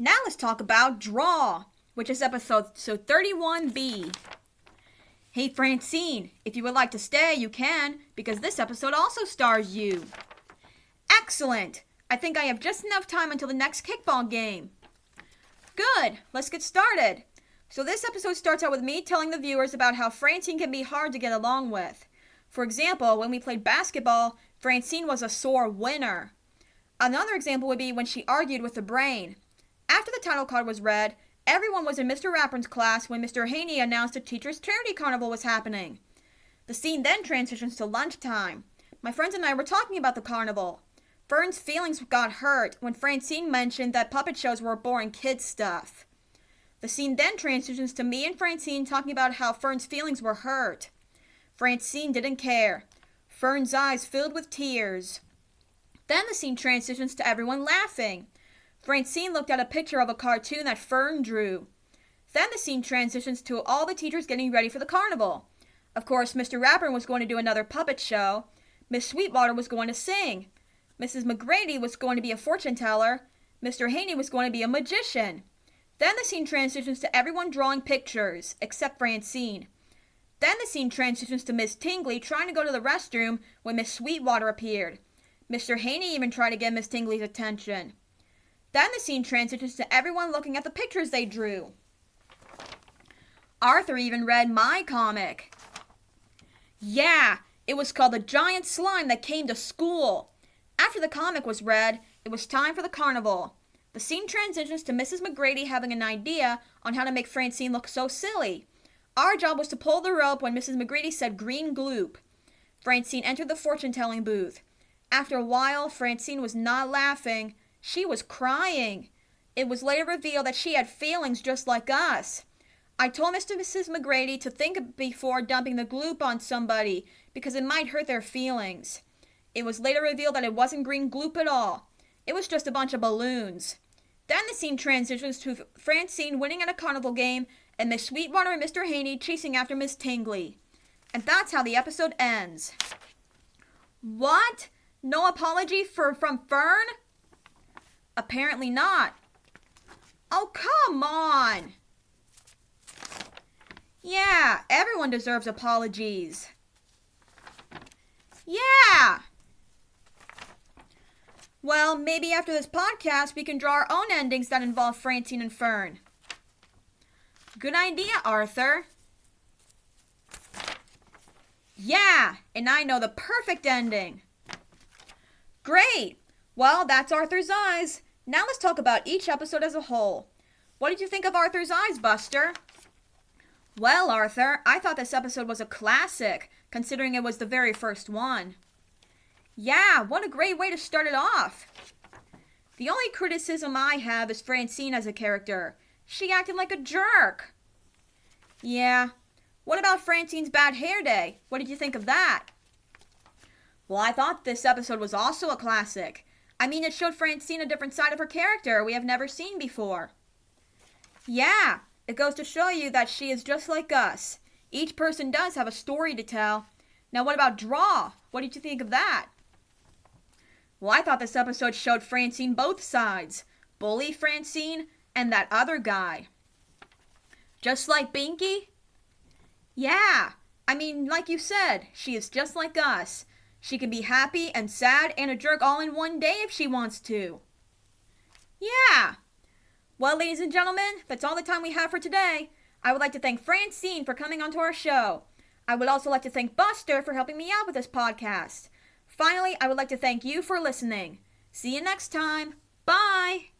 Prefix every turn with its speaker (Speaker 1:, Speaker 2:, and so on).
Speaker 1: Now let's talk about Draw, which is episode 31B. Hey Francine, if you would like to stay, you can, because this episode also stars you. Excellent! I think I have just enough time until the next kickball game. Good, let's get started. So this episode starts out with me telling the viewers about how Francine can be hard to get along with. For example, when we played basketball, Francine was a sore winner. Another example would be when she argued with the brain. After the title card was read, everyone was in Mr. Rappern's class when Mr. Haney announced a teacher's charity carnival was happening. The scene then transitions to lunchtime. My friends and I were talking about the carnival. Fern's feelings got hurt when Francine mentioned that puppet shows were boring kid stuff. The scene then transitions to me and Francine talking about how Fern's feelings were hurt. Francine didn't care. Fern's eyes filled with tears. Then the scene transitions to everyone laughing. Francine looked at a picture of a cartoon that Fern drew. Then the scene transitions to all the teachers getting ready for the carnival. Of course, Mr. Rappern was going to do another puppet show. Miss Sweetwater was going to sing. Mrs. McGrady was going to be a fortune teller. Mr. Haney was going to be a magician. Then the scene transitions to everyone drawing pictures, except Francine. Then the scene transitions to Miss Tingley trying to go to the restroom when Miss Sweetwater appeared. Mr. Haney even tried to get Miss Tingley's attention. Then the scene transitions to everyone looking at the pictures they drew. Arthur even read my comic. Yeah, it was called The Giant Slime That Came to School. After the comic was read, it was time for the carnival. The scene transitions to Mrs. McGrady having an idea on how to make Francine look so silly. Our job was to pull the rope when Mrs. McGrady said green gloop. Francine entered the fortune-telling booth. After a while, Francine was not laughing. She was crying. It was later revealed that she had feelings just like us. I told Mr. and Mrs. McGrady to think before dumping the gloop on somebody because it might hurt their feelings. It was later revealed that it wasn't green gloop at all. It was just a bunch of balloons. Then the scene transitions to Francine winning at a carnival game and Miss Sweetwater and Mr. Haney chasing after Miss Tingley. And that's how the episode ends. What? No apology from Fern? Apparently not. Oh, come on. Yeah, everyone deserves apologies. Yeah. Well, maybe after this podcast we can draw our own endings that involve Francine and Fern. Good idea, Arthur. Yeah, and I know the perfect ending. Great. Well, that's Arthur's Eyes. Now let's talk about each episode as a whole. What did you think of Arthur's Eyes, Buster? Well, Arthur, I thought this episode was a classic, considering it was the very first one. Yeah, what a great way to start it off. The only criticism I have is Francine as a character. She acted like a jerk. Yeah. What about Francine's bad hair day? What did you think of that? Well, I thought this episode was also a classic. I mean, it showed Francine a different side of her character we have never seen before. Yeah, it goes to show you that she is just like us. Each person does have a story to tell. Now, what about Draw? What did you think of that? Well, I thought this episode showed Francine both sides. Bully Francine and that other guy. Just like Binky? Yeah, I mean, like you said, she is just like us. She can be happy and sad and a jerk all in one day if she wants to. Yeah. Well, ladies and gentlemen, that's all the time we have for today. I would like to thank Francine for coming onto our show. I would also like to thank Buster for helping me out with this podcast. Finally, I would like to thank you for listening. See you next time. Bye.